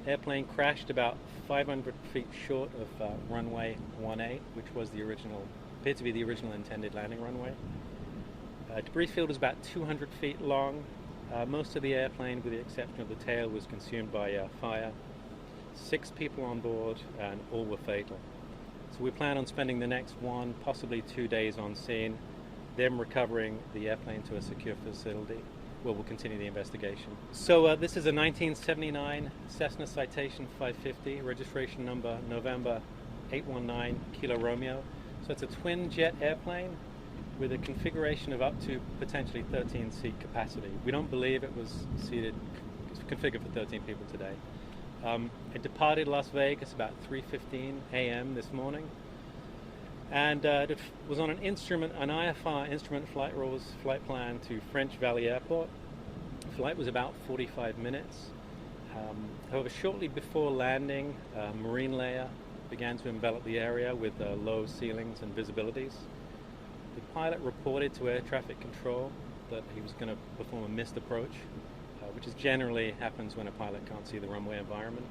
Airplane crashed about 500 feet short of runway 18, which was appeared to be the original intended landing runway. Debris field was about 200 feet long. Most of the airplane, with the exception of the tail, was consumed by fire. 6 people on board, and all were fatal. So we plan on spending the next 1, possibly 2 days on scene, then recovering the airplane to a secure facility where we'll continue the investigation. So this is a 1979 Cessna Citation 550, registration number November 819 Kilo Romeo. So it's a twin jet airplane with a configuration of up to potentially 13 seat capacity. We don't believe it was configured for 13 people today. It departed Las Vegas about 3:15 a.m. this morning, and it was on an IFR instrument flight rules flight plan to French Valley Airport. The flight was about 45 minutes. However, shortly before landing, a marine layer began to envelop the area with low ceilings and visibilities. The pilot reported to air traffic control that he was going to perform a missed approach, which generally happens when a pilot can't see the runway environment.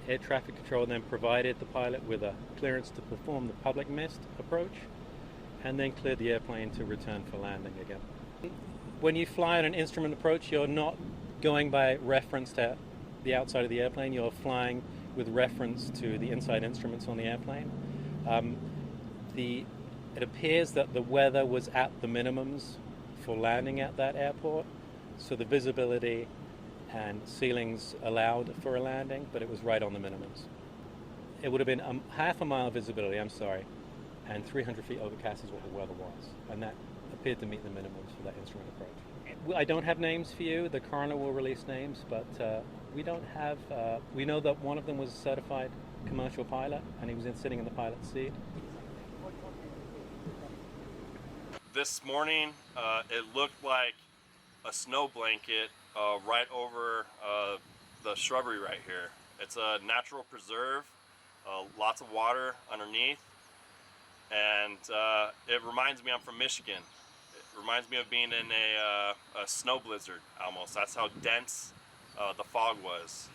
Air traffic control then provided the pilot with a clearance to perform the public missed approach, and then cleared the airplane to return for landing again. When you fly on an instrument approach, you're not going by reference to the outside of the airplane, you're flying with reference to the inside instruments on the airplane. It appears that the weather was at the minimums for landing at that airport, so the visibility and ceilings allowed for a landing, but it was right on the minimums. It would have been half a mile visibility, and 300 feet overcast is what the weather was, and that appeared to meet the minimums for that instrument approach. I don't have names for you. The coroner will release names, but we don't have. We know that one of them was a certified commercial pilot, and he was sitting in the pilot's seat. This morning, it looked like a snow blanket right over the shrubbery right here. It's a natural preserve, lots of water underneath, and it reminds me I'm from Michigan. It reminds me of being in a snow blizzard almost. That's how dense the fog was.